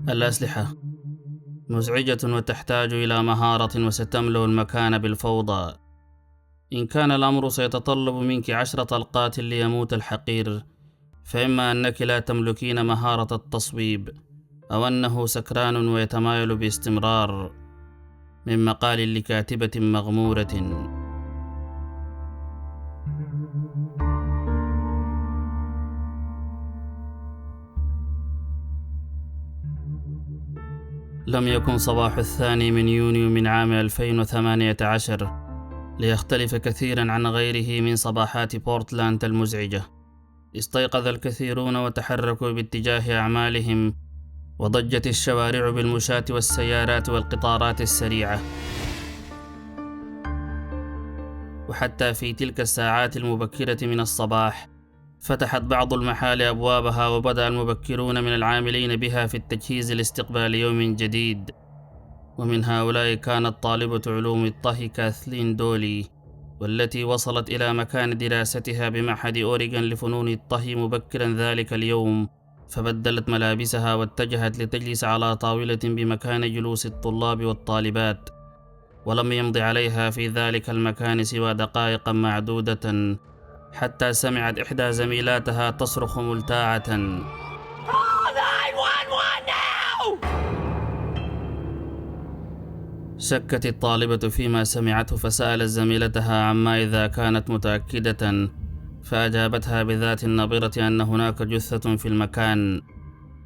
الأسلحة مزعجة وتحتاج إلى مهارة وستملأ المكان بالفوضى. إن كان الأمر سيتطلب منك 10 طلقات ليموت الحقير، فإما أنك لا تملكين مهارة التصويب، أو أنه سكران ويتمايل باستمرار. من مقال لكاتبة مغمورة. لم يكن صباح 2 من يونيو من عام 2018 ليختلف كثيرا عن غيره من صباحات بورتلاند المزعجة. استيقظ الكثيرون وتحركوا باتجاه أعمالهم، وضجت الشوارع بالمشاة والسيارات والقطارات السريعة. وحتى في تلك الساعات المبكرة من الصباح فتحت بعض المحال أبوابها، وبدأ المبكرون من العاملين بها في التجهيز لاستقبال يوم جديد. ومن هؤلاء كانت طالبة علوم الطهي كاثلين دولي، والتي وصلت إلى مكان دراستها بمعهد أوريغون لفنون الطهي مبكرا ذلك اليوم، فبدلت ملابسها واتجهت لتجلس على طاولة بمكان جلوس الطلاب والطالبات. ولم يمض عليها في ذلك المكان سوى دقائق معدودة حتى سمعت إحدى زميلاتها تصرخ ملتاعة: شكت الطالبة فيما سمعته، فسألت زميلتها عما إذا كانت متأكدة، فأجابتها بذات النبرة أن هناك جثة في المكان.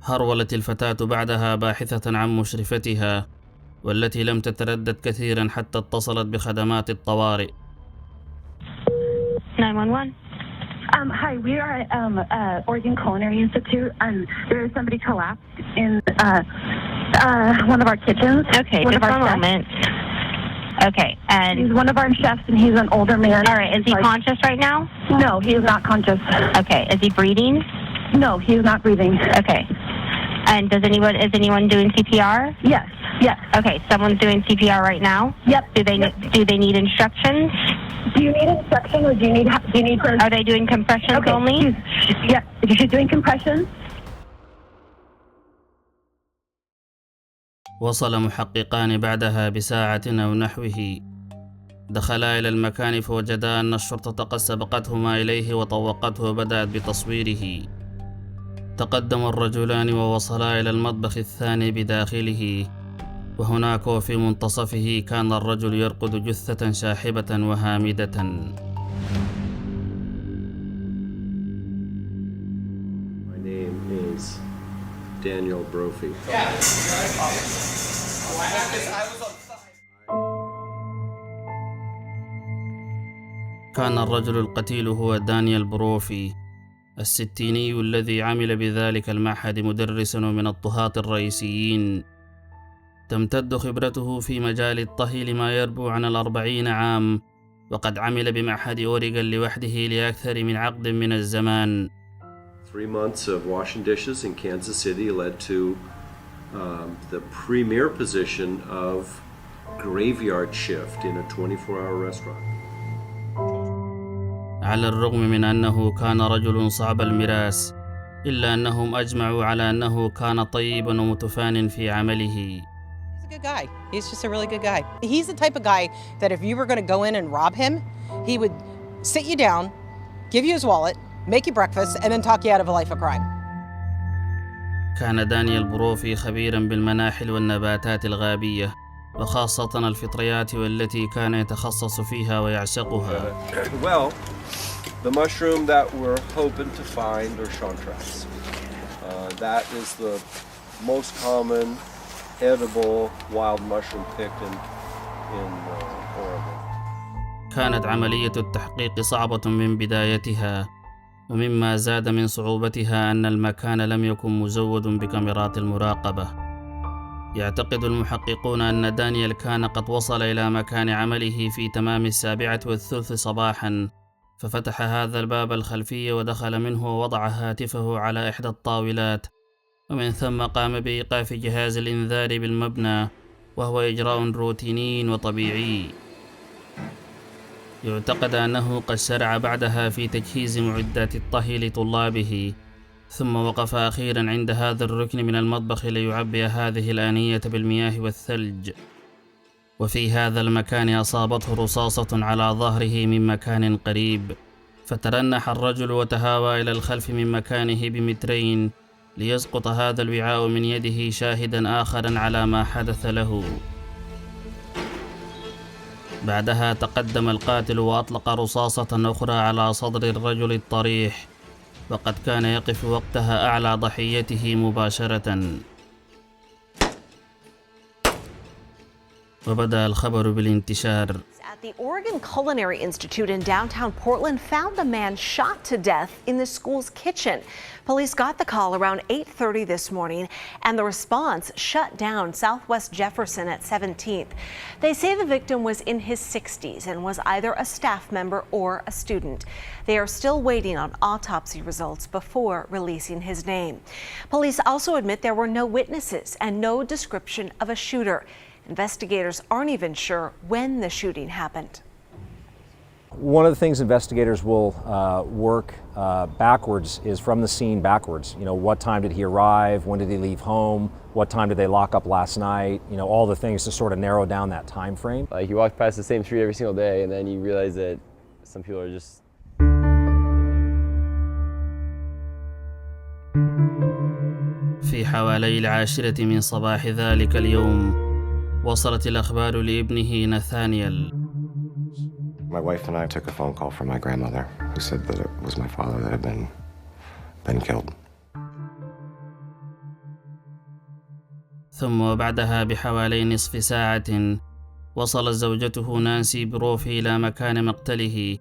هرولت الفتاة بعدها باحثة عن مشرفتها، والتي لم تتردد كثيرا حتى اتصلت بخدمات الطوارئ. 911. Hi, we are at Oregon Culinary Institute, and there is somebody collapsed in one of our kitchens. Okay, just one moment. Okay, and he's one of our chefs, and he's an older man. All right, is he conscious right now? No, he is not conscious. Okay, is he breathing? No, he is not breathing. Okay, and is anyone doing CPR? Yes, yes. Okay, someone's doing CPR right now. Yep. Do they need instructions? Do you need instruction, or do you need? Are they doing compressions only? She's doing compressions. وصل محققان بعدها بساعة أو نحوه. دخلا إلى المكان فوجدا أن الشرطة قد سبقتهما إليه وطوقته وبدأت بتصويره. تقدم الرجلان ووصلا إلى المطبخ الثاني بداخله، وهناك وفي منتصفه كان الرجل يرقد جثة شاحبة وهامدة. My name is Daniel Bروفي. كان الرجل القتيل هو دانيال بروفي الستيني، الذي عمل بذلك المعهد مدرسا ومن الطهاة الرئيسيين. تمتد خبرته في مجال الطهي لما يربو عن 40 عام، وقد عمل بمعهد أوريغون لوحده لأكثر من عقد من الزمان. 3 months of washing dishes in Kansas City led to the premier position of graveyard shift in a 24-hour restaurant. على الرغم من أنه كان رجل صعب المراس، إلا أنهم أجمعوا على أنه كان طيبا ومتفان في عمله. Good guy. He's just a really good guy. He's the type of guy that if you were going to go in and rob him, he would sit you down, give you his wallet, make you breakfast, and then talk you out of a life of crime. كان دانيال بروفي خبيرا بالمناحل والنباتات الغابية، وخاصة الفطريات، والتي كان يتخصص فيها ويعشقها. Well, the mushroom that we're hoping to find are chanterelles. That is the most common edible wild mushroom picked in Oregon. كانت عملية التحقيق صعبة من بدايتها، ومما زاد من صعوبتها أن المكان لم يكن مزود بكاميرات المراقبة. يعتقد المحققون أن دانيال كان قد وصل إلى مكان عمله في تمام 7:03 صباحا، ففتح هذا الباب الخلفي ودخل منه ووضع هاتفه على إحدى الطاولات، ومن ثم قام بإيقاف جهاز الإنذار بالمبنى، وهو إجراء روتيني وطبيعي. يعتقد أنه قد شرع بعدها في تجهيز معدات الطهي لطلابه، ثم وقف أخيرا عند هذا الركن من المطبخ ليعبئ هذه الآنية بالمياه والثلج. وفي هذا المكان أصابته رصاصة على ظهره من مكان قريب، فترنح الرجل وتهاوى إلى الخلف من مكانه بمترين ليسقط هذا الوعاء من يده، شاهدا آخرا على ما حدث له. بعدها تقدم القاتل وأطلق رصاصة أخرى على صدر الرجل الطريح، وقد كان يقف وقتها أعلى ضحيته مباشرة. وبدأ الخبر بالانتشار. The Oregon Culinary Institute in downtown Portland found a man shot to death in the school's kitchen. Police got the call around 8:30 this morning, and the response shut down Southwest Jefferson at 17th. They say the victim was in his 60s and was either a staff member or a student. They are still waiting on autopsy results before releasing his name. Police also admit there were no witnesses and no description of a shooter. Investigators aren't even sure when the shooting happened. One of the things investigators will work backwards is from the scene backwards. You know, what time did he arrive? When did he leave home? What time did they lock up last night? You know, all the things to sort of narrow down that time frame. Like you walk past the same street every single day, and then you realize that some people are just. في حوالي 10 من صباح ذلك اليوم وصلت الأخبار لابنه ناثانيال. My wife and I took a phone call from my grandmother who said that it was my father that had been killed. ثم بعدها بحوالي نصف ساعة وصلت زوجته نانسي بروفي إلى مكان مقتله،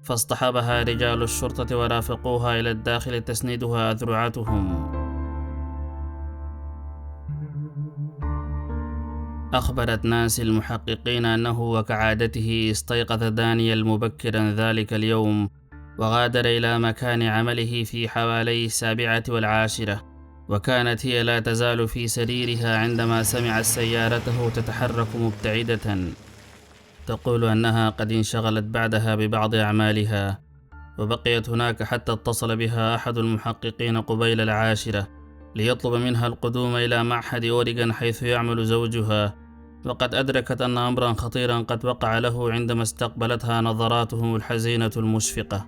فاصطحبها رجال الشرطة ورافقوها إلى الداخل تسندها أذرعتهم. أخبرت نانسي المحققين أنه وكعادته استيقظ دانيال مبكرا ذلك اليوم وغادر إلى مكان عمله في حوالي 7:10، وكانت هي لا تزال في سريرها عندما سمعت سيارته تتحرك مبتعدة. تقول أنها قد انشغلت بعدها ببعض أعمالها، وبقيت هناك حتى اتصل بها أحد المحققين قبيل 10 ليطلب منها القدوم إلى معهد أوريغون حيث يعمل زوجها، وقد أدركت أن أمرا خطيرا قد وقع له عندما استقبلتها نظراته الحزينة المشفقة.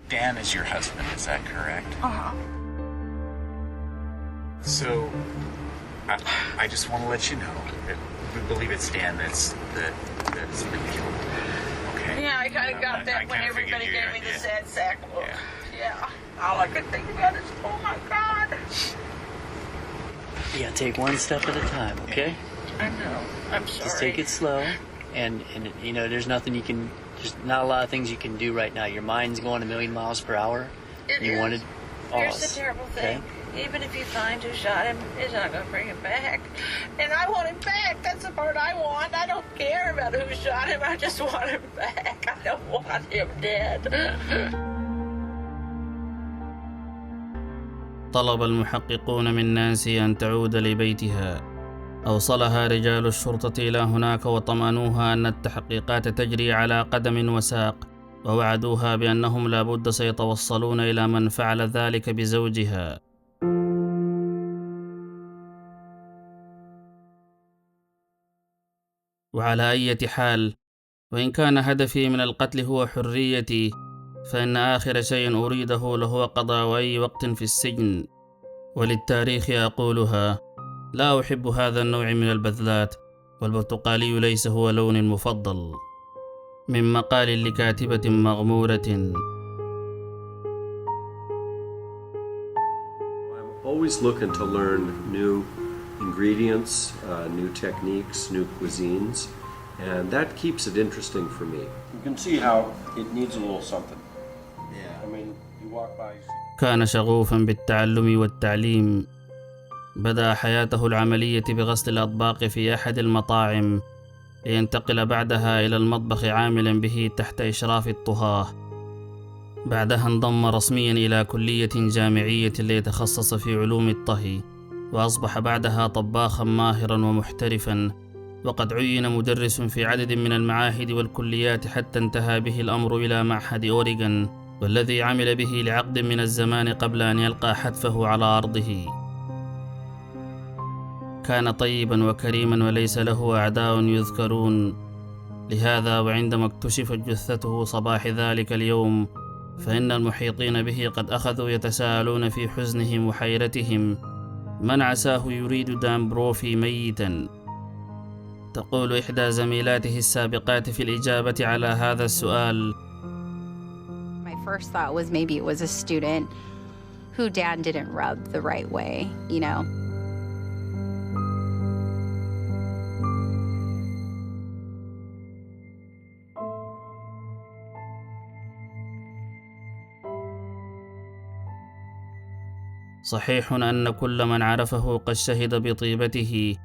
Dan is your husband, is that correct? So, I just want to let you know that we believe it's Dan that's been killed. Okay? Yeah, I kind of got that when everybody gave me the sad sack look. Yeah. All I could think about is, oh my God. You gotta take one step at a time, okay? I know. I'm sorry. Just take it slow, and you know, there's nothing you can. There's not a lot of things you can do right now. Your mind's going 1,000,000 miles per hour. You wanted pause. Here's the terrible thing. Okay? Even if you find who shot him, he's not going to bring him back. And I want him back. That's the part I want. I don't care about who shot him. I just want him back. I don't want him dead. طلب المحققون من نانسي أن تعود لبيتها. أوصلها رجال الشرطة إلى هناك وطمأنوها أن التحقيقات تجري على قدم وساق، ووعدوها بأنهم لابد سيتوصلون إلى من فعل ذلك بزوجها. وعلى أي حال، وإن كان هدفي من القتل هو حريتي، فإن آخر شيء أريده لهو قضاء أي وقت في السجن. وللتاريخ أقولها: لا أحب هذا النوع من البذلات، والبرتقالي ليس هو لوني المفضل. من مقال لكاتبة مغمورة. I'm always looking to learn new ingredients, new techniques, new cuisines, and that keeps it interesting for me. You can see how it needs a little something. Yeah. I mean, you walk by. كان شغوفا بالتعلم والتعليم. بدأ حياته العملية بغسل الأطباق في أحد المطاعم، لينتقل بعدها إلى المطبخ عاملا به تحت إشراف الطهاة. بعدها انضم رسميا إلى كلية جامعية ليتخصص في علوم الطهي، وأصبح بعدها طباخا ماهرا ومحترفا، وقد عين مدرس في عدد من المعاهد والكليات حتى انتهى به الأمر إلى معهد أوريغون، والذي عمل به لعقد من الزمان قبل أن يلقى حتفه على أرضه. كان طيبا وكريما وليس له أعداء يذكرون، لهذا وعندما اكتشفت جثته صباح ذلك اليوم فإن المحيطين به قد أخذوا يتساءلون في حزنهم وحيرتهم من عساه يريد دان بروفي ميتا. تقول إحدى زميلاته السابقات في الإجابة على هذا السؤال: My first thought was maybe it was a student who Dad didn't rub the right way, you know. صحيح أن كل من عرفه قد شهد بطيبته،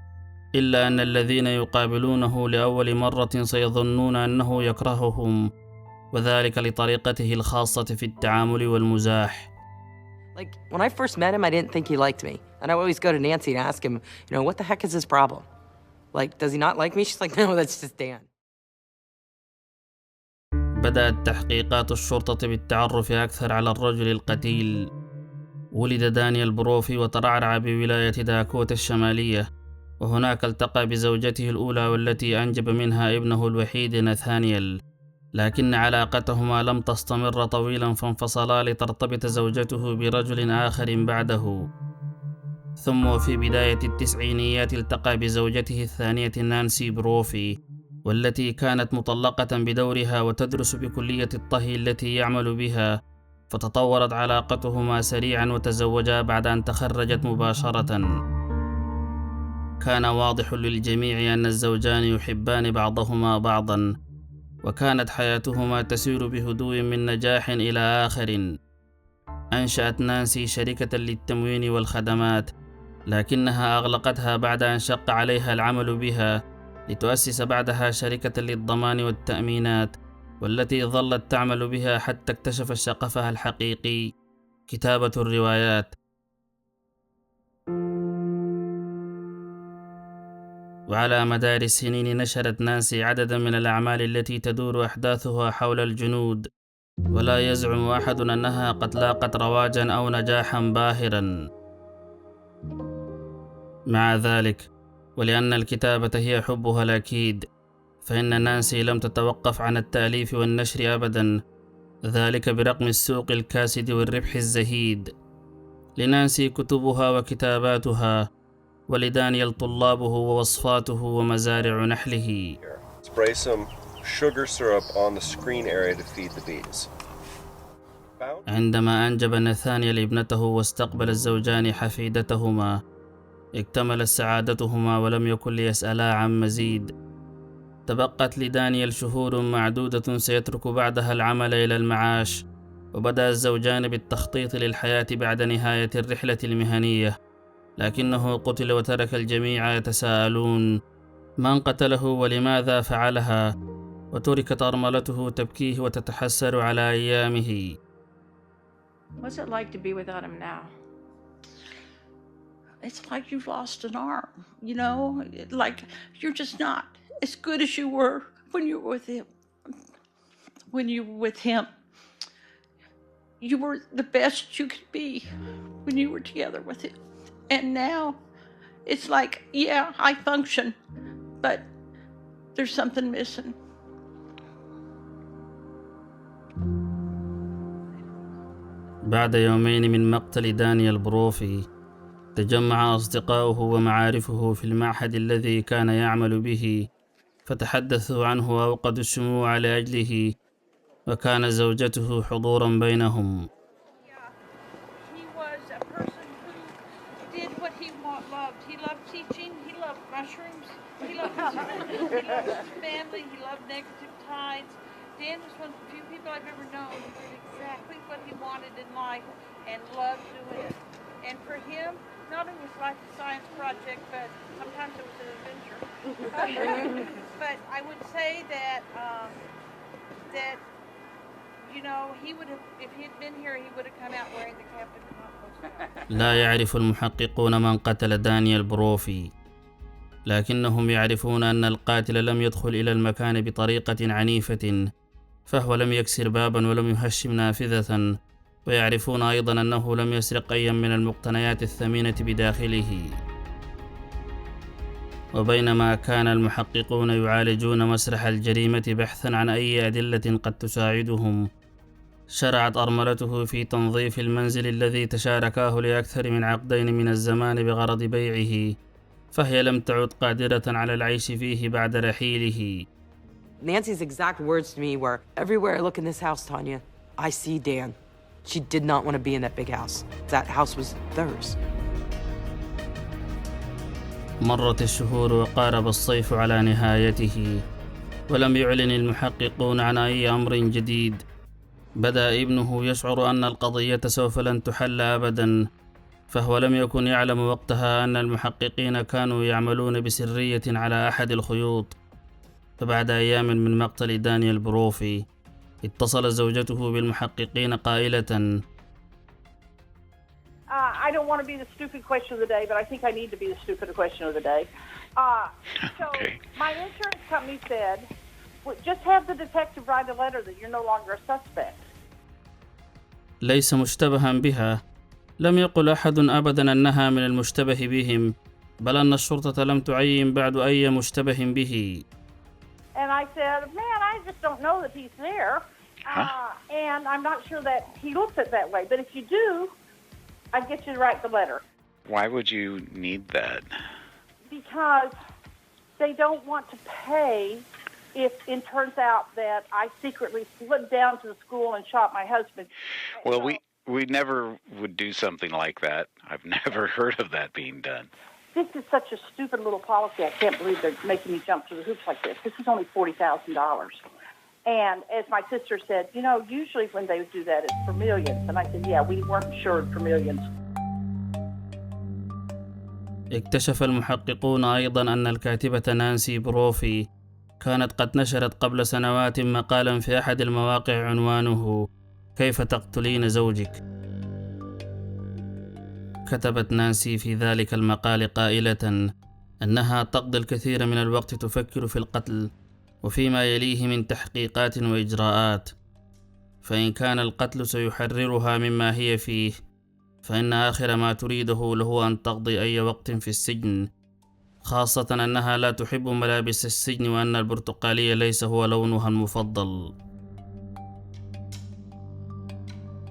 إلا أن الذين يقابلونه لأول مرة سيظنون أنه يكرههم، وذلك لطريقته الخاصة في التعامل والمزاح. Like, when I first met him, I didn't think he liked me. And I would always go to Nancy and ask him, you know, what the heck is his problem? Like, does he not like me? She's like, no, that's just Dan. بدأت تحقيقات الشرطة بالتعرف أكثر على الرجل القتيل. ولد دانيال بروفي وترعرع بولاية داكوتا الشمالية، وهناك التقى بزوجته الأولى والتي أنجب منها ابنه الوحيد ناثانيال، لكن علاقتهما لم تستمر طويلا فانفصلا لترتبط زوجته برجل آخر بعده. ثم وفي بداية التسعينيات التقى بزوجته الثانية نانسي بروفي، والتي كانت مطلقة بدورها وتدرس بكلية الطهي التي يعمل بها، فتطورت علاقتهما سريعا وتزوجا بعد أن تخرجت مباشرة. كان واضح للجميع أن الزوجان يحبان بعضهما بعضا، وكانت حياتهما تسير بهدوء من نجاح إلى آخر. أنشأت نانسي شركة للتموين والخدمات، لكنها أغلقتها بعد أن شق عليها العمل بها، لتؤسس بعدها شركة للضمان والتأمينات، والتي ظلت تعمل بها حتى اكتشف شغفها الحقيقي: كتابة الروايات. وعلى مدار السنين نشرت نانسي عددا من الأعمال التي تدور أحداثها حول الجنود، ولا يزعم أحد أنها قد لاقت رواجا أو نجاحا باهرا. مع ذلك، ولأن الكتابة هي حبها الأكيد، فإن نانسي لم تتوقف عن التأليف والنشر أبدا، ذلك برغم السوق الكاسد والربح الزهيد. لنانسي كتبها وكتاباتها، ولدانيال طلابه ووصفاته ومزارع نحله. Spray some sugar syrup on the screen area to feed the bees. عندما أنجب ناثانيال ابنته واستقبل الزوجان حفيدتهما، اكتملت سعادتهما ولم يكن ليسألا عن مزيد. تبقت لدانيال شهور معدودة سيترك بعدها العمل إلى المعاش، وبدأ الزوجان بالتخطيط للحياة بعد نهاية الرحلة المهنية، لكنه قتل وترك الجميع يتساءلون من قتله ولماذا فعلها، وتركت أرملته تبكيه وتتحسر على أيامه. What's it like to be without him now? It's like you've lost an arm, you know? Like you're just not as good as you were when you were with him. When you were with him, you were the best you could be when you were together with him. And now it's like, yeah, I function, but there's something missing. بعد يومين من مقتل دانيال بروفي، تجمع أصدقاؤه ومعارفه في المعهد الذي كان يعمل به، فتحدثوا عنه وأوقدوا الشموع لأجله، وكان زوجته حضورا بينهم. He was a person who did what he loved. He loved teaching, he loved mushrooms, he loved his food, he loved his family, he loved negative tides. Dan was one of the few people I've ever known who did exactly what he wanted in life and loved doing it. And for him, not only was life a science project, but sometimes it was an adventure. But I would say that that you know, he would have, if he had been here, he would have come out wearing the captain. لا يعرف المحققون من قتل دانيال بروفي، لكنهم يعرفون أن القاتل لم يدخل إلى المكان بطريقة عنيفة، فهو لم يكسر بابا ولم يهشم نافذة، ويعرفون أيضا أنه لم يسرق أي من المقتنيات الثمينة بداخله. وبينما كان المحققون يعالجون مسرح الجريمة بحثا عن أي أدلة قد تساعدهم، شرعت أرملته في تنظيف المنزل الذي تشاركاه لأكثر من عقدين من الزمان بغرض بيعه، فهي لم تعد قادرة على العيش فيه بعد رحيله. Nancy's exact words to me were, everywhere I look in this house, Tanya, I see Dan. She did not want to be in that big house. That house was theirs. مرت الشهور وقارب الصيف على نهايته، ولم يعلن المحققون عن أي أمر جديد. بدأ ابنه يشعر أن القضية سوف لن تحل أبدا، فهو لم يكن يعلم وقتها أن المحققين كانوا يعملون بسرية على أحد الخيوط. فبعد أيام من مقتل دانيال بروفي، اتصلت زوجته بالمحققين قائلة: I don't want to be the stupid question of the day, but I think I need to be the stupid question of the day. So my insurance company said, well, just have the detective write a letter that you're no longer a suspect. ليس مشتبها بها. لم يقل أحد أبدا أنها من المشتبه بهم، بل أن الشرطة لم تعين بعد أي مشتبه به. And I said, man, I just don't know that he's there. And I'm not sure that he looks at that way. But if you do, I'd get you to write the letter. Why would you need that? Because they don't want to pay if it turns out that I secretly slipped down to the school and shot my husband. Well, we never would do something like that. I've never heard of that being done. This is such a stupid little policy. I can't believe they're making me jump through the hoops like this. This is only $40,000. And as my sister said, you know, usually when they do that, it's for millions. And I said, yeah, we weren't sure for millions. اكتشف المحققون أيضا أن الكاتبة نانسي بروفي كانت قد نشرت قبل سنوات مقالا في أحد المواقع عنوانه كيف تقتلين زوجك. كتبت نانسي في ذلك المقال قائلة أنها تقضي الكثير من الوقت تفكر في القتل وفيما يليه من تحقيقات وإجراءات، فإن كان القتل سيحررها مما هي فيه، فإن آخر ما تريده له أن تقضي أي وقت في السجن، خاصة أنها لا تحب ملابس السجن وأن البرتقالي ليس هو لونها المفضل.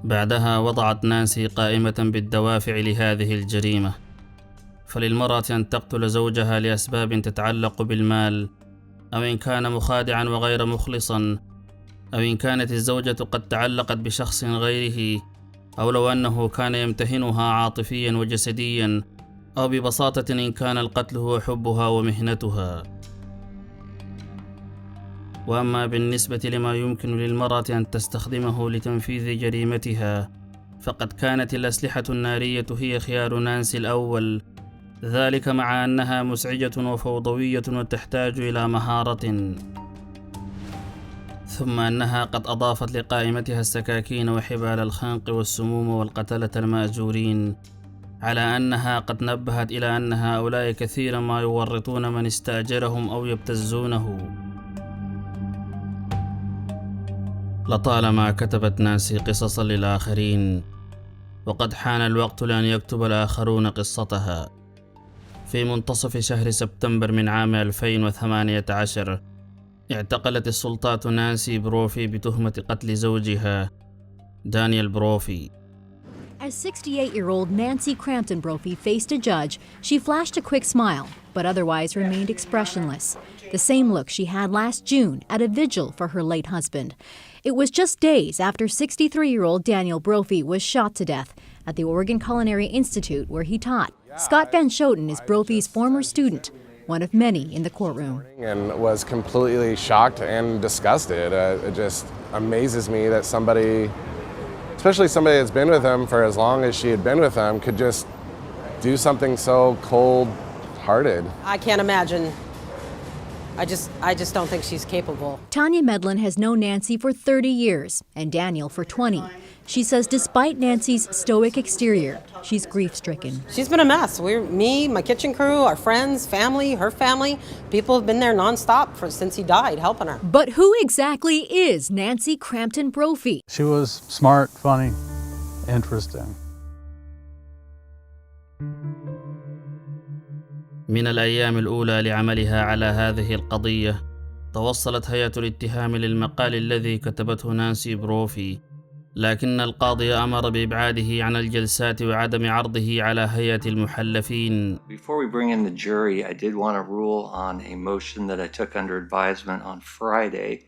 بعدها وضعت نانسي قائمة بالدوافع لهذه الجريمة، فللمرأة أن تقتل زوجها لأسباب تتعلق بالمال، أو إن كان مخادعا وغير مخلصا، أو إن كانت الزوجة قد تعلقت بشخص غيره، أو لو أنه كان يمتهنها عاطفيا وجسديا، أو ببساطة إن كان القتل هو حبها ومهنتها. وأما بالنسبة لما يمكن للمرأة أن تستخدمه لتنفيذ جريمتها، فقد كانت الأسلحة النارية هي خيار نانسي الأول، ذلك مع أنها مزعجة وفوضوية وتحتاج إلى مهارة، ثم أنها قد أضافت لقائمتها السكاكين وحبال الخنق والسموم والقتلة المأجورين، على أنها قد نبهت إلى أن هؤلاء كثيرا ما يورطون من استأجرهم أو يبتزونه. لطالما كتبت نانسي قصصا للآخرين، وقد حان الوقت لأن يكتب الآخرون قصتها. في منتصف شهر سبتمبر من عام 2018 اعتقلت السلطات نانسي بروفي بتهمة قتل زوجها دانيال بروفي. As 68-year-old Nancy Crampton Brophy faced a judge, she flashed a quick smile, but otherwise remained expressionless. The same look she had last June at a vigil for her late husband. It was just days after 63-year-old Daniel Brophy was shot to death at the Oregon Culinary Institute where he taught. Scott Van Schoten is Brophy's former student, one of many in the courtroom. And was completely shocked and disgusted. It just amazes me that somebody, especially somebody that's been with him for as long as she had been with him, could just do something so cold-hearted. I can't imagine. I just don't think she's capable. Tanya Medlin has known Nancy for 30 years and Daniel for 20. She says despite Nancy's stoic exterior, she's grief-stricken. She's been a mess. Me, my kitchen crew, our friends, family, her family, people have been there nonstop since he died, helping her. But who exactly is Nancy Crampton Brophy? She was smart, funny, interesting. من الأيام الأولى لعملها على هذه القضية، توصلت هيئة الاتهام للمقال الذي كتبته نانسي بروفي، لكن القاضي أمر بإبعاده عن الجلسات وعدم عرضه على هيئة المحلفين. Before we bring in the jury, I did want to rule on a motion that I took under advisement on Friday.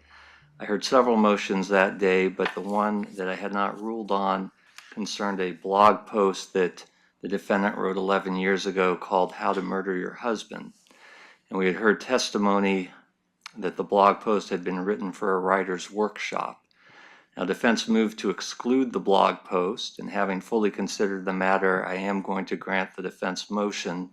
I heard several motions that day, but the one that I had not ruled on concerned a blog post that the defendant wrote 11 years ago called How to Murder Your Husband. And we had heard testimony that the blog post had been written for a writer's workshop. Now, defense moved to exclude the blog post, and having fully considered the matter, I am going to grant the defense motion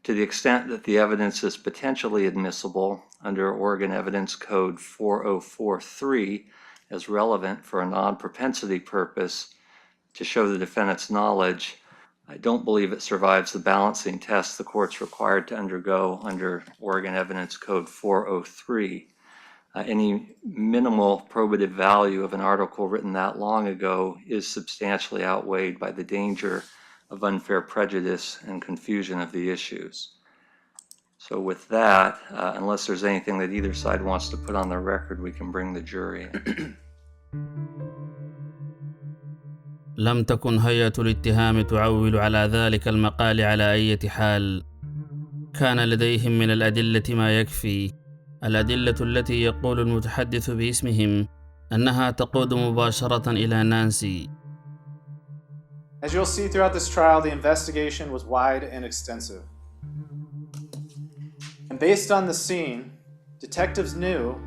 to the extent that the evidence is potentially admissible under Oregon Evidence Code 4043 as relevant for a non-propensity purpose to show the defendant's knowledge. I don't believe it survives the balancing test the court's required to undergo under Oregon Evidence Code 403. Any minimal probative value of an article written that long ago is substantially outweighed by the danger of unfair prejudice and confusion of the issues. So with that, unless there's anything that either side wants to put on the record, we can bring the jury in. لم تكن هيئة الاتهام تعول على ذلك المقال على أي حال. كان لديهم من الأدلة ما يكفي، الأدلة التي يقول المتحدث باسمهم أنها تقود مباشرة إلى نانسي. As you'll see throughout this trial, the investigation was wide and extensive. And based on the scene, detectives knew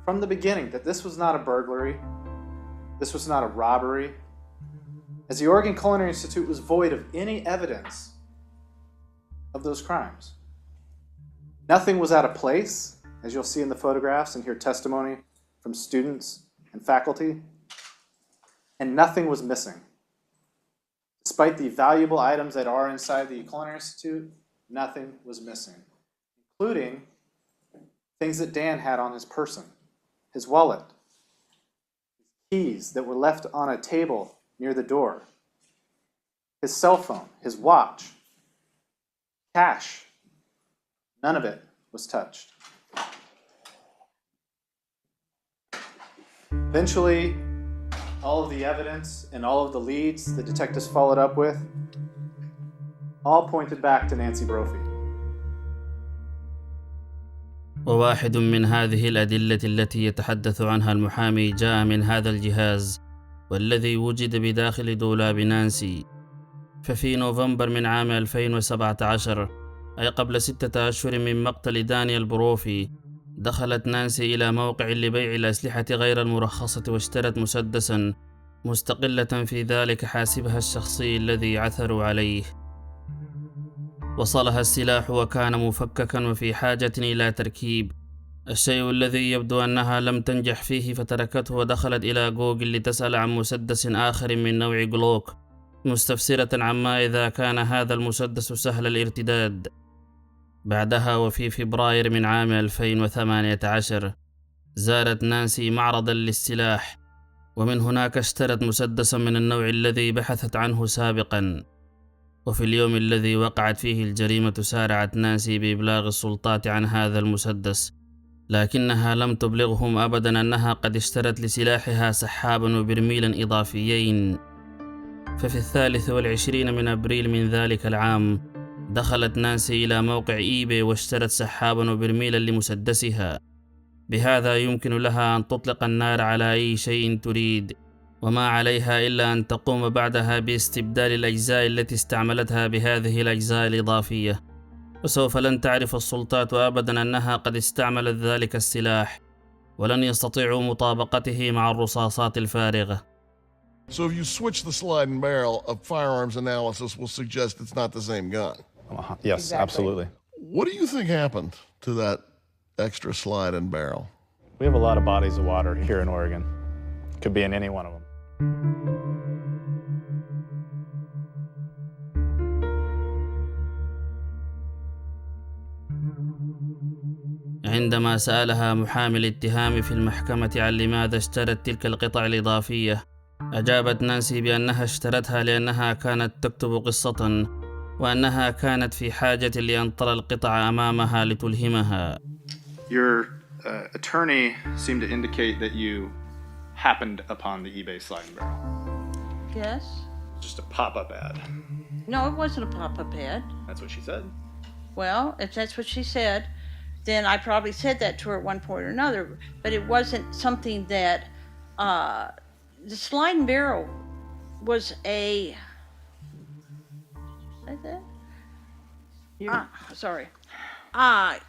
from the beginning that this was not a burglary, this was not a robbery, as the Oregon Culinary Institute was void of any evidence of those crimes. Nothing was out of place, as you'll see in the photographs and hear testimony from students and faculty, and nothing was missing. Despite the valuable items that are inside the Culinary Institute, nothing was missing, including things that Dan had on his person, his wallet, keys that were left on a table near the door, his cell phone, his watch, cash. None of it was touched. Eventually, all of the evidence and all of the leads the detectives followed up with all pointed back to Nancy Brophy. وواحد من هذه الأدلة التي يتحدث عنها المحامي جاء من هذا الجهاز والذي وجد بداخل دولاب نانسي. ففي نوفمبر من عام 2017، أي قبل 6 أشهر من مقتل دانيال بروفي، دخلت نانسي إلى موقع لبيع الأسلحة غير المرخصة واشترت مسدسا مستقلة في ذلك حاسبها الشخصي الذي عثروا عليه. وصلها السلاح وكان مفككا وفي حاجة إلى تركيب، الشيء الذي يبدو أنها لم تنجح فيه فتركته ودخلت إلى جوجل لتسأل عن مسدس آخر من نوع جلوك، مستفسرة عما إذا كان هذا المسدس سهل الارتداد. بعدها وفي فبراير من عام 2018 زارت نانسي معرضا للسلاح، ومن هناك اشترت مسدسا من النوع الذي بحثت عنه سابقا. وفي اليوم الذي وقعت فيه الجريمة سارعت نانسي بإبلاغ السلطات عن هذا المسدس، لكنها لم تبلغهم أبدا أنها قد اشترت لسلاحها سحابا وبرميلا إضافيين. ففي 23 من أبريل من ذلك العام دخلت نانسي إلى موقع إيباي واشترت سحابا وبرميلا لمسدسها. بهذا يمكن لها أن تطلق النار على أي شيء تريد، وما عليها إلا أن تقوم بعدها باستبدال الأجزاء التي استعملتها بهذه الأجزاء الإضافية. وسوف لن تعرف السلطات أبدا أنها قد استعملت ذلك السلاح، ولن يستطيعوا مطابقته مع الرصاصات الفارغة. So if you switch the slide and barrel, a firearms analysis will suggest it's not the same gun. Yes, exactly. Absolutely. What do you think happened to that extra slide and barrel? We have a lot of bodies of water here in Oregon. Could be in any one of them. عندما سألها محامي الاتهام في المحكمة عن لماذا اشترت تلك القطع الإضافية، أجابت نانسي بأنها اشترتها لأنها كانت تكتب قصة، وأنها كانت في حاجة لأن ترى القطع أمامها لتلهمها. Your attorney seemed to indicate that you happened upon the eBay sliding barrel. Yes? Just a pop-up ad. No, it wasn't a pop-up ad. That's what she said. Well, if that's what she said, then I probably said that to her at one point or another, but it wasn't something that, the sliding barrel was a, did you say that? Sorry. I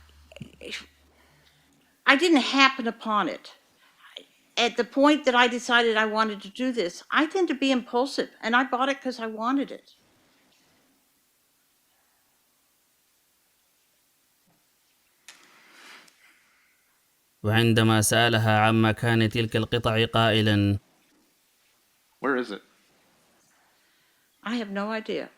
didn't happen upon it. At the point that I decided I wanted to do this, I tend to be impulsive, and I bought it because I wanted it. وعندما سألها عن مكان تلك القطع قائلا: Where is it? I have no idea.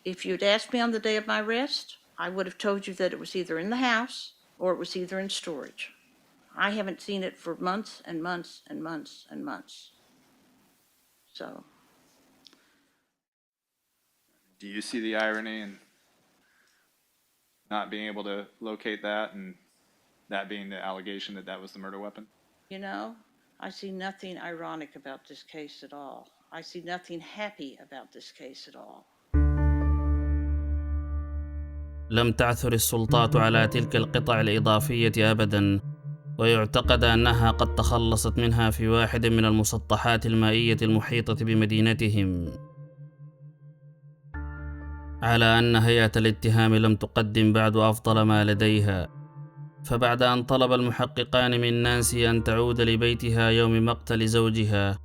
If you'd asked me on the day of my arrest, I would have told you that it was either in the house or it was either in storage. I haven't seen it for months and months and months and months. So. Do you see the irony in not being able to locate that, and that being the allegation that that was the murder weapon? You know, I see nothing ironic about this case at all. I see nothing happy about this case at all. لم تعثر السلطات على تلك القطع الإضافية أبدا، ويعتقد أنها قد تخلصت منها في واحد من المسطحات المائية المحيطة بمدينتهم، على أن هيئة الاتهام لم تقدم بعد أفضل ما لديها. فبعد أن طلب المحققان من نانسي أن تعود لبيتها يوم مقتل زوجها،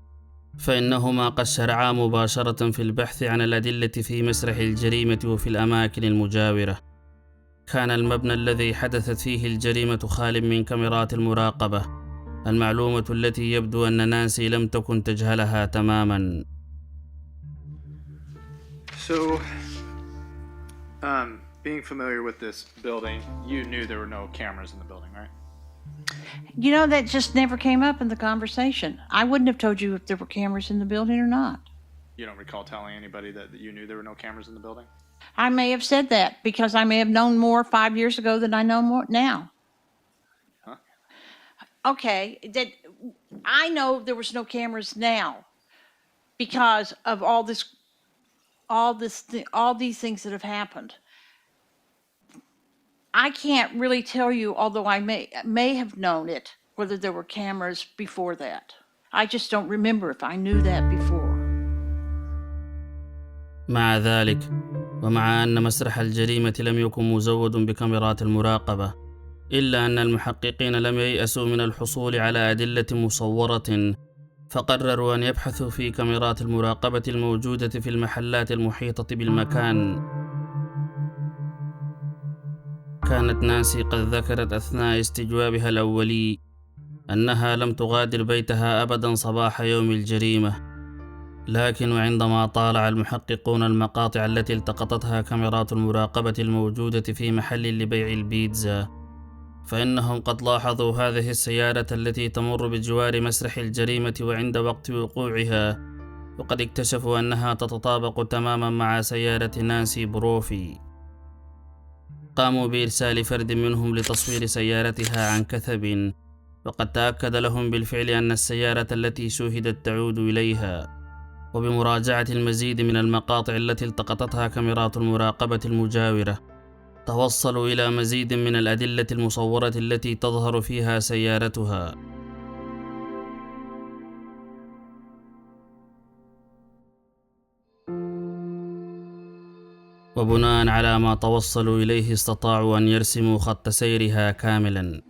فإنهما قد شرعا مباشرة في البحث عن الأدلة في مسرح الجريمة وفي الأماكن المجاورة. كان المبنى الذي حدثت فيه الجريمة خال من كاميرات المراقبة، المعلومة التي يبدو أن نانسي لم تكن تجهلها تماما. So, being familiar with this building, you knew there were no cameras in the building, right? You know, that just never came up in the conversation. I wouldn't have told you if there were cameras in the building or not. You don't recall telling anybody that you knew there were no cameras in the building? I may have said that because I may have known more 5 years ago than I know more now. Huh? Okay, that I know there was no cameras now because of all these things that have happened. I can't really tell you, although I may have known it, whether there were cameras before that. I just don't remember if I knew that before. مع ذلك، ومع أن مسرح الجريمة لم يكن مزود بكاميرات المراقبة، إلا أن المحققين لم ييأسوا من الحصول على أدلة مصورة، فقرروا أن يبحثوا في كاميرات المراقبة الموجودة في المحلات المحيطة بالمكان. كانت نانسي قد ذكرت أثناء استجوابها الأولي أنها لم تغادر بيتها أبدا صباح يوم الجريمة، لكن عندما طالع المحققون المقاطع التي التقطتها كاميرات المراقبة الموجودة في محل لبيع البيتزا، فإنهم قد لاحظوا هذه السيارة التي تمر بجوار مسرح الجريمة وعند وقت وقوعها، وقد اكتشفوا أنها تتطابق تماما مع سيارة نانسي بروفي. قاموا بإرسال فرد منهم لتصوير سيارتها عن كثب، وقد تأكد لهم بالفعل أن السيارة التي شوهدت تعود إليها. وبمراجعة المزيد من المقاطع التي التقطتها كاميرات المراقبة المجاورة، توصلوا إلى مزيد من الأدلة المصورة التي تظهر فيها سيارتها. وبناء على ما توصلوا إليه استطاعوا أن يرسموا خط سيرها كاملا.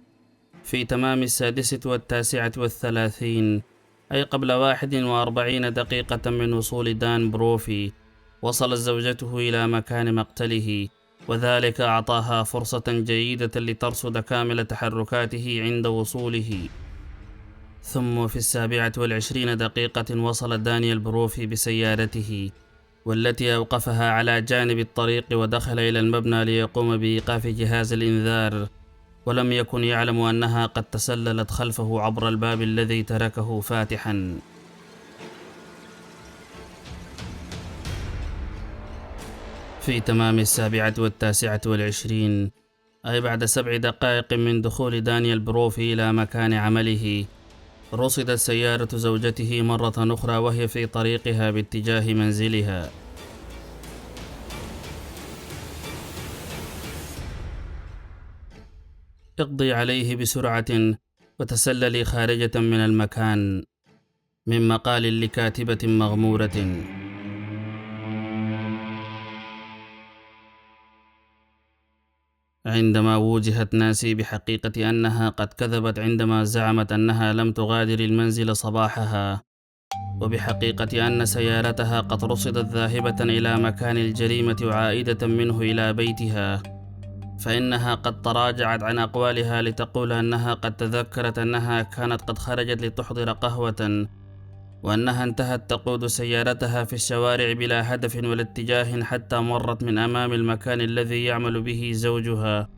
في تمام 36:30، أي قبل 41 دقيقة من وصول دان بروفي، وصلت زوجته إلى مكان مقتله، وذلك أعطاها فرصة جيدة لترصد كامل تحركاته عند وصوله. ثم في 27 دقيقة وصل دانيال بروفي بسيارته، والتي أوقفها على جانب الطريق ودخل إلى المبنى ليقوم بإيقاف جهاز الإنذار، ولم يكن يعلم أنها قد تسللت خلفه عبر الباب الذي تركه فاتحا. في تمام 27:29، أي بعد 7 دقائق من دخول دانيال بروفي إلى مكان عمله، رصدت سيارة زوجته مرة أخرى وهي في طريقها باتجاه منزلها. اقضي عليه بسرعة وتسللي خارجة من المكان. من مقال لكاتبة مغمورة. عندما وجهت نانسي بحقيقة أنها قد كذبت عندما زعمت أنها لم تغادر المنزل صباحها، وبحقيقة أن سيارتها قد رصدت ذاهبة إلى مكان الجريمة وعائدة منه إلى بيتها، فإنها قد تراجعت عن أقوالها لتقول أنها قد تذكرت أنها كانت قد خرجت لتحضر قهوة، وأنها انتهت تقود سيارتها في الشوارع بلا هدف ولا اتجاه حتى مرت من أمام المكان الذي يعمل به زوجها،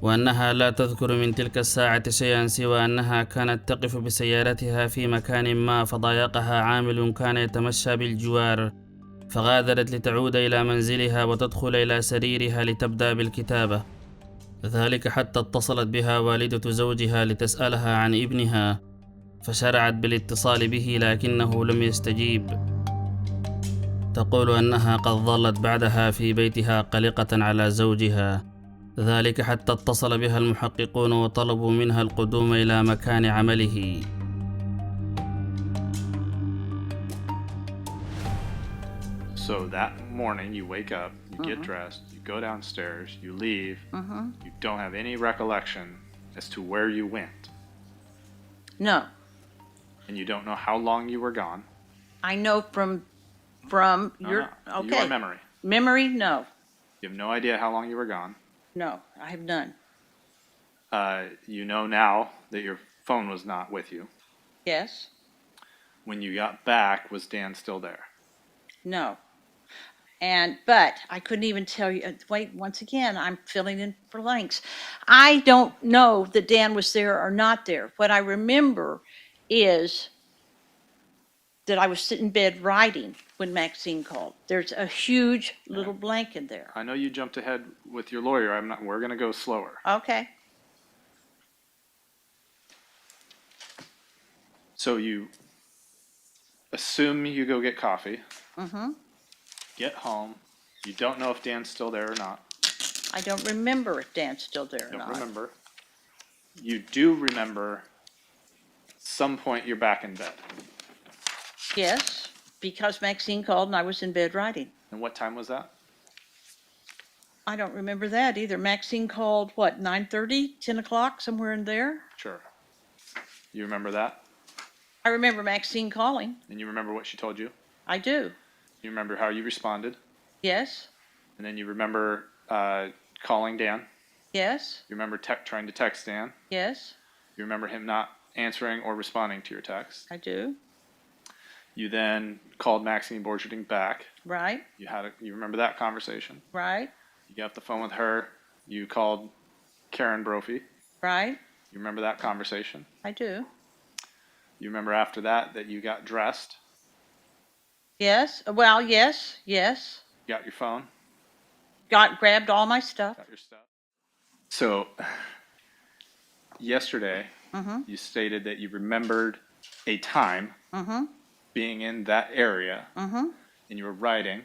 وأنها لا تذكر من تلك الساعة شيئا سوى أنها كانت تقف بسيارتها في مكان ما فضايقها عامل كان يتمشى بالجوار، فغادرت لتعود إلى منزلها وتدخل إلى سريرها لتبدأ بالكتابة، ذلك حتى اتصلت بها والدة زوجها لتسألها عن ابنها، فشرعت بالاتصال به لكنه لم يستجيب. تقول أنها قد ظلت بعدها في بيتها قلقة على زوجها، ذلك حتى اتصل بها المحققون وطلبوا منها القدوم إلى مكان عمله. So that morning you wake up, you get dressed, you go downstairs, you leave, you don't have any recollection as to where you went. No. And you don't know how long you were gone. I know from your okay. Your memory. Memory, no. You have no idea how long you were gone. No, I have none. You know now that your phone was not with you. Yes. When you got back, was Dan still there? No. But I couldn't even tell you. Wait, once again, I'm filling in blanks. I don't know that Dan was there or not there. What I remember is that I was sitting in bed writing when Maxine called. There's a huge little blank in there. I know you jumped ahead with your lawyer. We're going to go slower. Okay. So you assume you go get coffee. Get home. You don't know if Dan's still there or not. I don't remember if Dan's still there or not. Don't remember. You do remember some point you're back in bed. Yes, because Maxine called and I was in bed writing. And what time was that? I don't remember that either. Maxine called, what, 9:30, 10 o'clock, somewhere in there? Sure. You remember that? I remember Maxine calling. And you remember what she told you? I do. You remember how you responded? Yes. And then you remember calling Dan? Yes. You remember trying to text Dan? Yes. You remember him not answering or responding to your text? I do. You then called Maxine Borgerding back. Right. You remember that conversation? Right. You got off the phone with her. You called Karen Brophy. Right. You remember that conversation? I do. You remember after that you got dressed? Yes. Well, yes. You got your phone? Grabbed all my stuff. Got your stuff. So, yesterday, you stated that you remembered a time being in that area, and you were riding.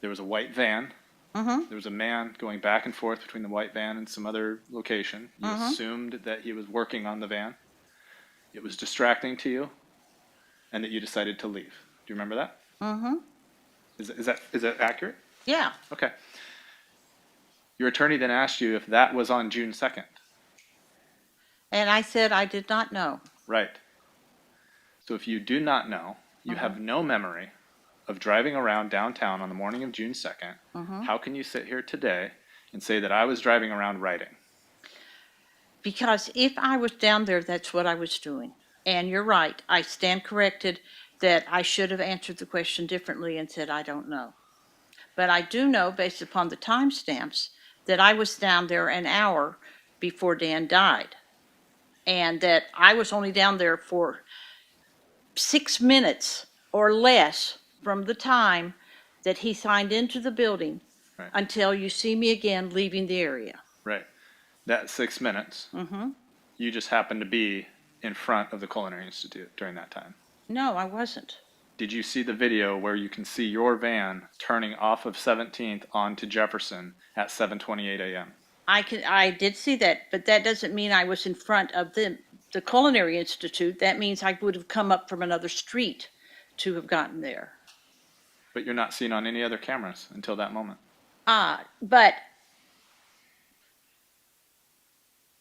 There was a white van. There was a man going back and forth between the white van and some other location. You assumed that he was working on the van. It was distracting to you, and that you decided to leave. Do you remember that? Is that accurate? Yeah. Okay. Your attorney then asked you if that was on June 2nd. And I said I did not know. Right. So if you do not know, you have no memory of driving around downtown on the morning of June 2nd, how can you sit here today and say that I was driving around writing? Because if I was down there, that's what I was doing. And you're right, I stand corrected that I should have answered the question differently and said, I don't know. But I do know, based upon the timestamps, that I was down there an hour before Dan died. And that I was only down there for 6 minutes or less from the time that he signed into the building Right. until you see me again leaving the area. Right. That 6 minutes, you just happened to be in front of the Culinary Institute during that time. No, I wasn't. Did you see the video where you can see your van turning off of 17th onto Jefferson at 7:28 a.m.? I did see that, but that doesn't mean I was in front of the Culinary Institute. That means I would have come up from another street to have gotten there. But you're not seen on any other cameras until that moment. But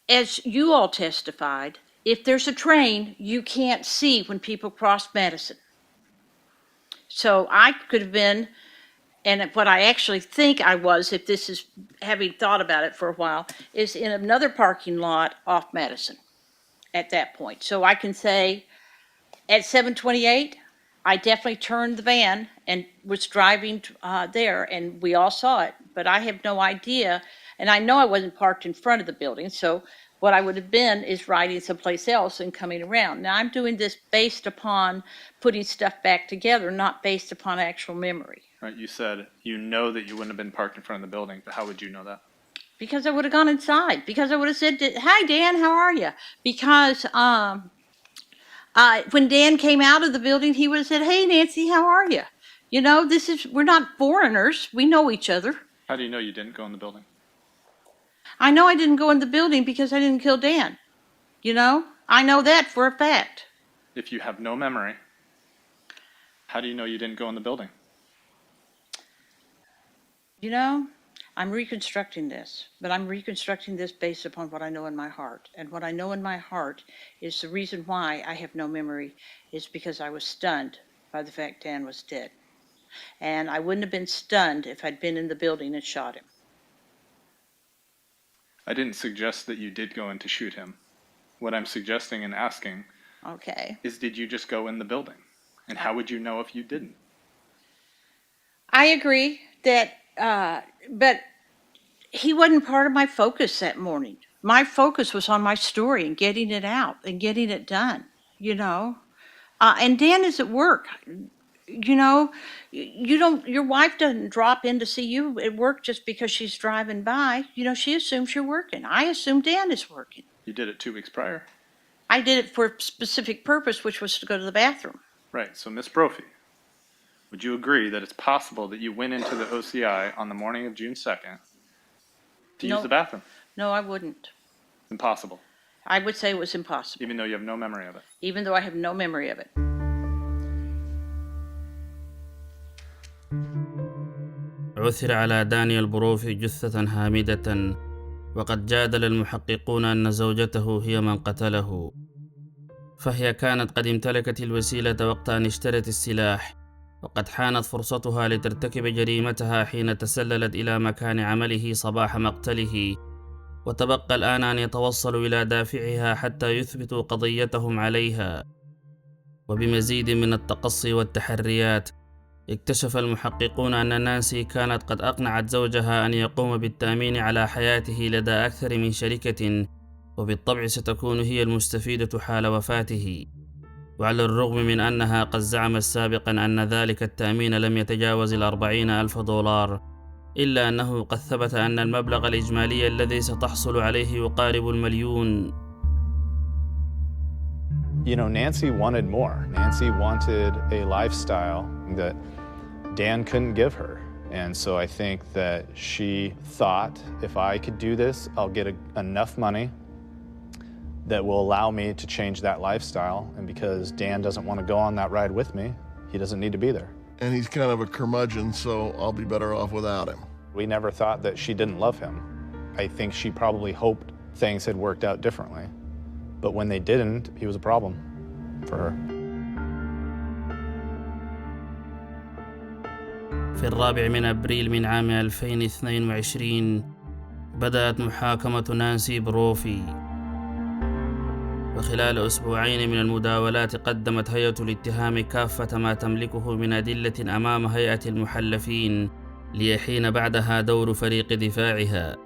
as you all testified, if there's a train, you can't see when people cross Madison. So I could have been, and what I actually think I was, if this is having thought about it for a while, is in another parking lot off Madison at that point. So I can say at 7:28, I definitely turned the van and was driving there, and we all saw it. But I have no idea, and I know I wasn't parked in front of the building, so what I would have been is riding someplace else and coming around. Now, I'm doing this based upon putting stuff back together, not based upon actual memory. Right? You said you know that you wouldn't have been parked in front of the building, but how would you know that? Because I would have gone inside. Because I would have said, "Hi, Dan, how are you?" Because when Dan came out of the building, he would have said, "Hey, Nancy, how are you?" You know, we're not foreigners. We know each other. How do you know you didn't go in the building? I know I didn't go in the building because I didn't kill Dan. You know, I know that for a fact. If you have no memory, how do you know you didn't go in the building? You know, I'm reconstructing this, but I'm reconstructing this based upon what I know in my heart. And what I know in my heart is the reason why I have no memory is because I was stunned by the fact Dan was dead. And I wouldn't have been stunned if I'd been in the building and shot him. I didn't suggest that you did go in to shoot him. What I'm suggesting and asking is, did you just go in the building? And how would you know if you didn't? I agree that, but he wasn't part of my focus that morning. My focus was on my story and getting it out and getting it done, you know. And Dan is at work. You know, your wife doesn't drop in to see you at work just because she's driving by. You know, she assumes you're working. I assume Dan is working. You did it 2 weeks prior. I did it for a specific purpose, which was to go to the bathroom. Right. So, Ms. Brophy, would you agree that it's possible that you went into the OCI on the morning of June 2nd to use the bathroom? No, I wouldn't. Impossible. I would say it was impossible. Even though you have no memory of it? Even though I have no memory of it. عثر على دانيال بروفي جثة هامدة، وقد جادل المحققون أن زوجته هي من قتله، فهي كانت قد امتلكت الوسيلة وقت أن اشترت السلاح، وقد حانت فرصتها لترتكب جريمتها حين تسللت إلى مكان عمله صباح مقتله، وتبقى الآن أن يتوصلوا إلى دافعها حتى يثبتوا قضيتهم عليها. وبمزيد من التقصي والتحريات، اكتشف المحققون أن نانسي كانت قد أقنعت زوجها أن يقوم بالتأمين على حياته لدى أكثر من شركة، وبالطبع ستكون هي المستفيدة حال وفاته. وعلى الرغم من أنها قد زعمت سابقا أن ذلك التأمين لم يتجاوز 40,000 دولار، إلا أنه قد ثبت أن المبلغ الإجمالي الذي ستحصل عليه يقارب 1,000,000. You know, Nancy wanted more. Nancy wanted a lifestyle that Dan couldn't give her. And so I think that she thought, if I could do this, I'll get enough money that will allow me to change that lifestyle. And because Dan doesn't want to go on that ride with me, he doesn't need to be there. And he's kind of a curmudgeon, so I'll be better off without him. We never thought that she didn't love him. I think she probably hoped things had worked out differently. But when they didn't, he was a problem for her. في 4 أبريل من عام 2022 بدأت محاكمة نانسي بروفي، وخلال أسبوعين من المداولات قدمت هيئة الاتهام كافة ما تملكه من أدلة أمام هيئة المحلفين ليحين بعدها دور فريق دفاعها.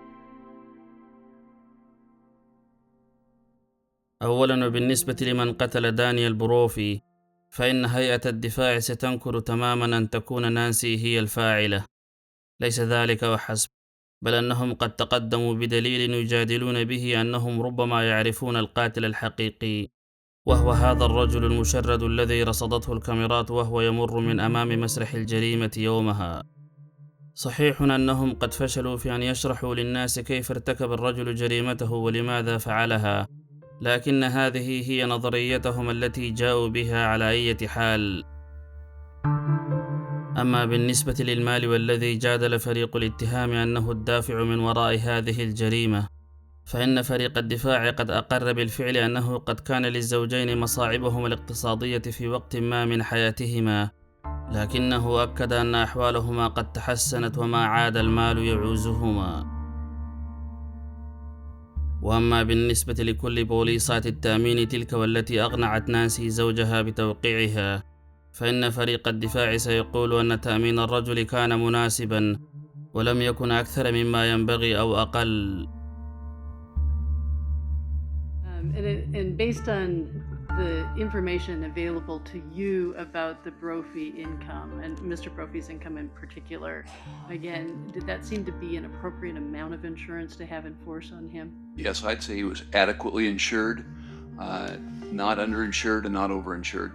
أولاً، وبالنسبة لمن قتل دانيال بروفي، فإن هيئة الدفاع ستنكر تماماً أن تكون نانسي هي الفاعلة. ليس ذلك وحسب، بل أنهم قد تقدموا بدليل يجادلون به أنهم ربما يعرفون القاتل الحقيقي، وهو هذا الرجل المشرد الذي رصدته الكاميرات وهو يمر من أمام مسرح الجريمة يومها. صحيح أنهم قد فشلوا في أن يشرحوا للناس كيف ارتكب الرجل جريمته ولماذا فعلها، لكن هذه هي نظريتهم التي جاءوا بها على أي حال. أما بالنسبة للمال والذي جادل فريق الاتهام أنه الدافع من وراء هذه الجريمة، فإن فريق الدفاع قد أقر بالفعل أنه قد كان للزوجين مصاعبهما الاقتصادية في وقت ما من حياتهما، لكنه أكد أن أحوالهما قد تحسنت وما عاد المال يعوزهما. وأما بالنسبة لكل بوليصات التأمين تلك والتي أقنعت نانسي زوجها بتوقيعها، فإن فريق الدفاع سيقول أن تأمين الرجل كان مناسبا ولم يكن أكثر مما ينبغي أو أقل. And based on the information available to you about the Brophy income, and Mr. Brophy's income in particular, again, did that seem to be an appropriate amount of insurance to have in force on him? Yes, I'd say he was adequately insured, not underinsured and not overinsured.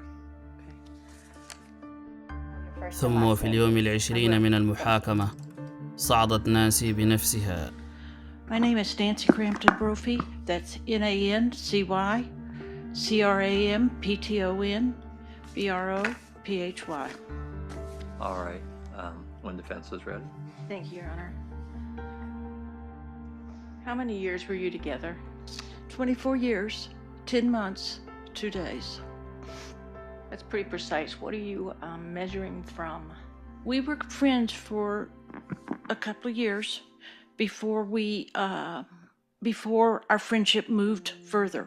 ثم وفي اليوم 20 من المحاكمة صعدت نانسي بنفسها. My name is Nancy Crampton Brophy. That's Nancy Crampton Brophy. All right. When defense is ready. Thank you, Your Honor. How many years were you together? 24 years, 10 months, 2 days. That's pretty precise. What are you measuring from? We were friends for a couple of years before our friendship moved further.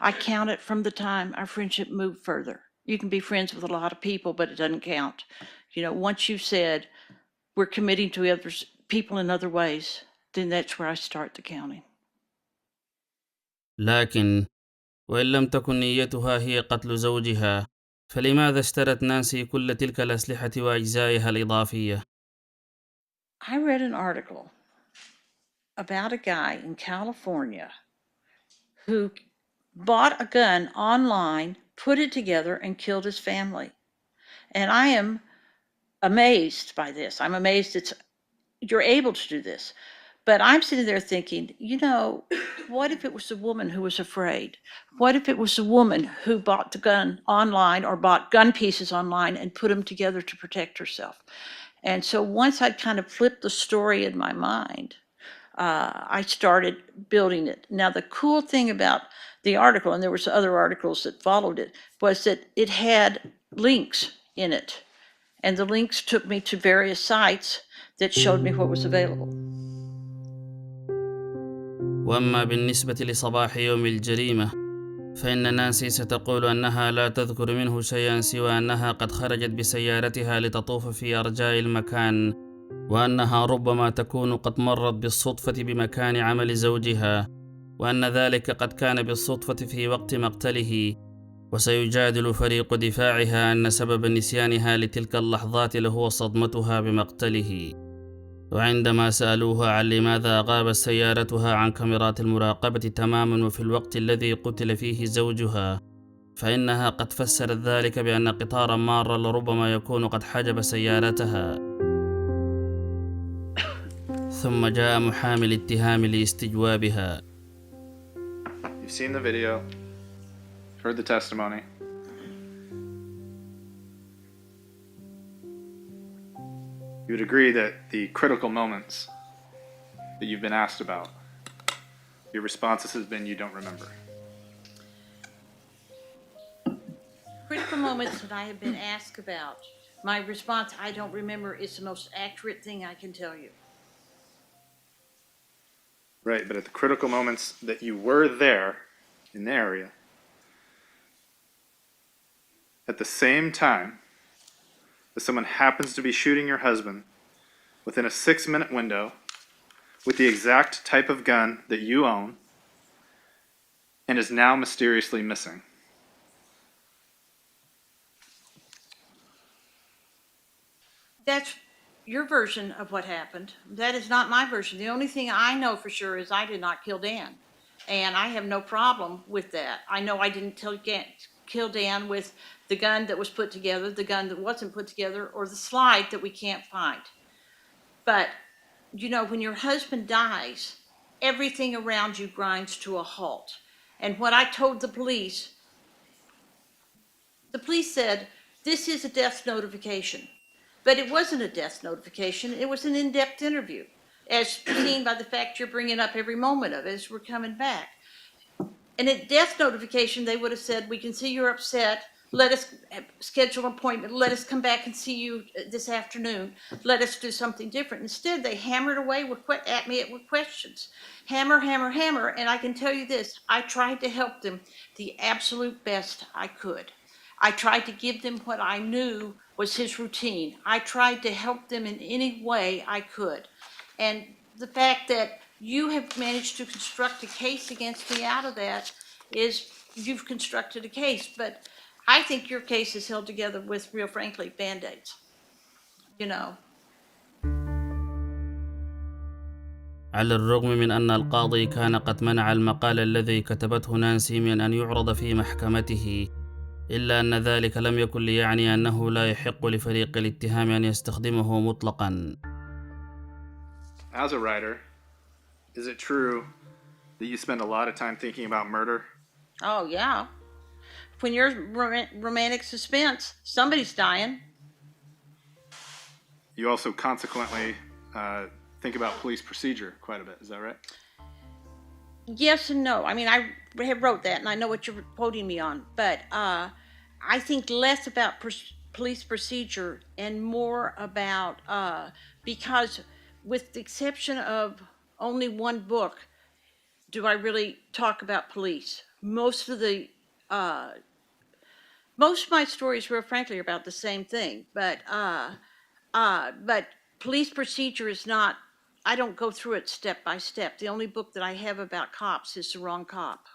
I count it from the time our friendship moved further. You can be friends with a lot of people, but it doesn't count. You know, once you've said we're committing to others, people in other ways, then that's where I start the counting. لكن وإن لم تكن نيتها هي قتل زوجها، فلماذا اشترت نانسي كل تلك الأسلحة وأجزائها الإضافية؟ I read an article about a guy in California who bought a gun online, put it together, and killed his family. And I am amazed by this. I'm amazed you're able to do this. But I'm sitting there thinking, you know, what if it was a woman who was afraid? What if it was a woman who bought the gun online or bought gun pieces online and put them together to protect herself? And so once I kind of flipped the story in my mind, I started building it. Now, the cool thing about the article, and there was other articles that followed it, was that it had links in it. And the links took me to various sites that showed me what was available. وأما بالنسبة لصباح يوم الجريمة، فإن نانسي ستقول أنها لا تذكر منه شيئا سوى أنها قد خرجت بسيارتها لتطوف في أرجاء المكان، وأنها ربما تكون قد مرت بالصدفة بمكان عمل زوجها، وأن ذلك قد كان بالصدفة في وقت مقتله. وسيجادل فريق دفاعها أن سبب نسيانها لتلك اللحظات لهو صدمتها بمقتله. وعندما سألوها عن لماذا غابت سيارتها عن كاميرات المراقبة تماما وفي الوقت الذي قتل فيه زوجها، فإنها قد فسرت ذلك بأن قطارا مارا لربما يكون قد حجب سيارتها. ثم جاء محامي الاتهام لاستجوابها. You've seen the video, heard the testimony. You would agree that the critical moments that you've been asked about, your responses has been you don't remember. Critical moments that I have been asked about, my response, I don't remember, is the most accurate thing I can tell you. Right, but at the critical moments that you were there in the area, at the same time that someone happens to be shooting your husband within a 6-minute window with the exact type of gun that you own and is now mysteriously missing? That's your version of what happened. That is not my version. The only thing I know for sure is I did not kill Dan. And I have no problem with that. I know I didn't kill Dan with the gun that was put together, the gun that wasn't put together, or the slide that we can't find. But, you know, when your husband dies, everything around you grinds to a halt. And what I told the police said, this is a death notification. But it wasn't a death notification. It was an in-depth interview, as seen by the fact you're bringing up every moment of it as we're coming back. And a death notification, they would have said, we can see you're upset. Let us schedule an appointment. Let us come back and see you this afternoon. Let us do something different. Instead, they hammered away at me with questions. Hammer, hammer, hammer. And I can tell you this, I tried to help them the absolute best I could. I tried to give them what I knew was his routine. I tried to help them in any way I could. And the fact that you have managed to construct a case against me out of that is you've constructed a case. But I think your case is held together with, real frankly, Band-Aids. You know. على الرغم من أن القاضي كان قد منع المقال الذي كتبته نانسي من أن يعرض في محكمته، إلا أن ذلك لم يكن ليعني أنه لا يحق لفريق الاتهام أن يستخدمه مطلقا. As a writer, is it true that you spend a lot of time thinking about murder? Oh, yeah. When you're romantic suspense, somebody's dying. You also consequently think about police procedure quite a bit, is that right? Yes and no. I mean, I have wrote that, and I know what you're quoting me on, but I think less about police procedure and more about, because with the exception of only one book, do I really talk about police. Most of my stories, real frankly, are about the same thing, but police procedure is not, I don't go through it step by step. The only book that I have about cops is The Wrong Cop.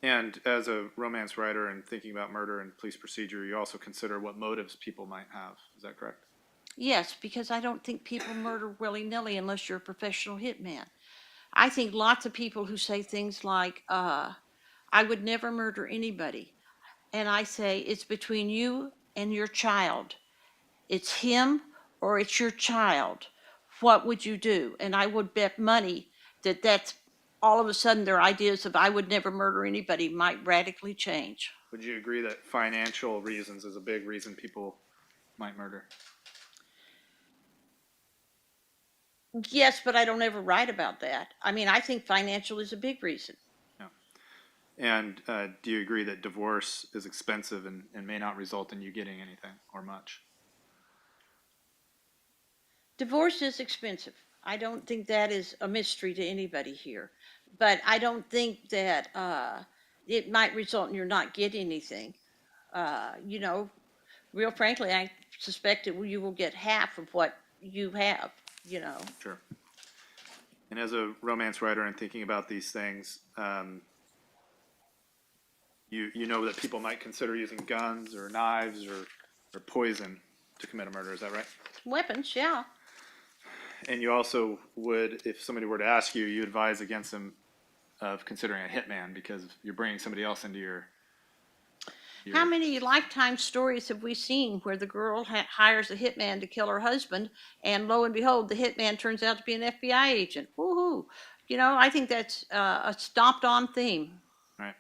And as a romance writer and thinking about murder and police procedure, you also consider what motives people might have. Is that correct? Yes, because I don't think people murder willy-nilly unless you're a professional hitman. I think lots of people who say things like, I would never murder anybody. And I say, it's between you and your child. It's him or it's your child. What would you do? And I would bet money that that's all of a sudden their ideas of I would never murder anybody might radically change. Would you agree that financial reasons is a big reason people might murder? Yes, but I don't ever write about that. I mean, I think financial is a big reason. Yeah. And do you agree that divorce is expensive and may not result in you getting anything or much? Divorce is expensive. I don't think that is a mystery to anybody here. But I don't think that it might result in you're not getting anything. You know, real frankly, I suspect that you will get half of what you have, you know. Sure. And as a romance writer and thinking about these things, you know that people might consider using guns or knives or poison to commit a murder. Is that right? Weapons, yeah. And you also would, if somebody were to ask you, you advise against them of considering a hitman because you're bringing somebody else into your How many Lifetime stories have we seen where the girl hires a hitman to kill her husband, and lo and behold, the hitman turns out to be an FBI agent? Woohoo! You know, I think that's a stomped-on theme. Right.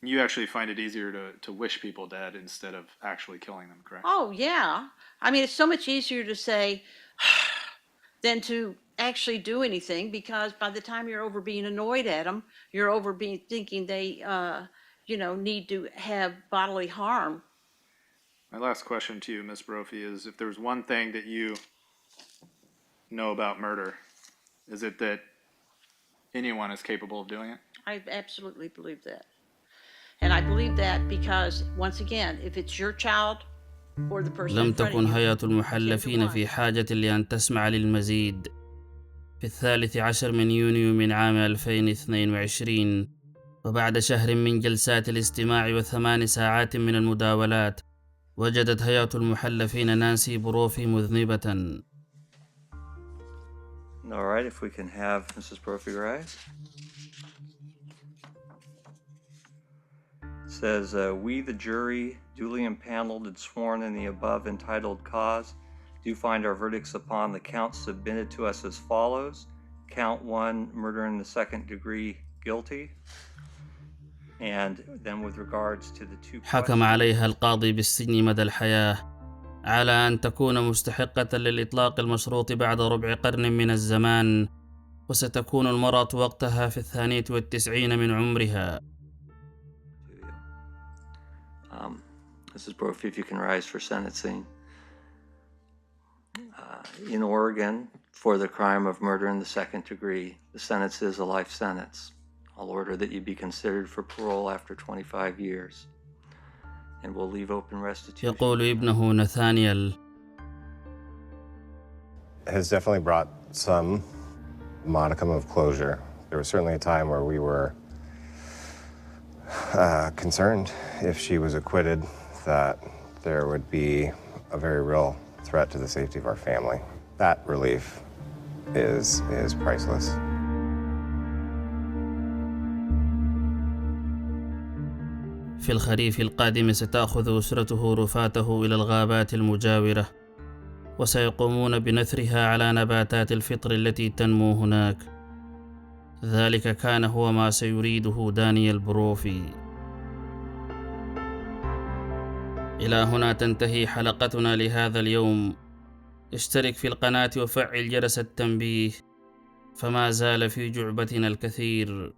You actually find it easier to wish people dead instead of actually killing them, correct? Oh, yeah. I mean, it's so much easier to say than to actually do anything, because by the time you're over being annoyed at them, you're over being thinking they, you know, need to have bodily harm. My last question to you, Ms. Brophy, is if there's one thing that you know about murder, is it that anyone is capable of doing it? I absolutely believe that. And I believe that because, once again, if it's your child or the person لم in front of تكن you, هيئة المحلفين في حاجة لأن تسمع للمزيد. في 13 من يونيو من عام 2022 وبعد شهر من جلسات الاستماع و8 ساعات من المداولات وجدت هيئة المحلفين نانسي بروفي مذنبة. All right, if we can have Mrs. Brophy rise. It says, we, the jury, duly impaneled and sworn in the above entitled cause, do find our verdicts upon the counts submitted to us as follows. Count 1, murder in the second degree, guilty. And then with regards to the two حكم عليها القاضي بالسجن مدى الحياة على أن تكون مستحقة للإطلاق المشروط بعد ربع قرن من الزمان، وستكون المرأة وقتها في 92 من عمرها. Mrs. Brophy, if you can rise for sentencing. In Oregon, for the crime of murder in the second degree, the sentence is a life sentence. I'll order that you be considered for parole after 25 years. And we'll leave open restitution. يقول ابنه نثانيال. Has definitely brought some modicum of closure. There was certainly a time where we were concerned if she was acquitted that there would be a very real threat to the safety of our family. That relief is priceless. في الخريف القادم ستأخذ أسرته رفاته إلى الغابات المجاورة وسيقومون بنثرها على نباتات الفطر التي تنمو هناك. ذلك كان هو ما سيريده دانيال بروفي. إلى هنا تنتهي حلقتنا لهذا اليوم. اشترك في القناة وفعل جرس التنبيه، فما زال في جعبتنا الكثير.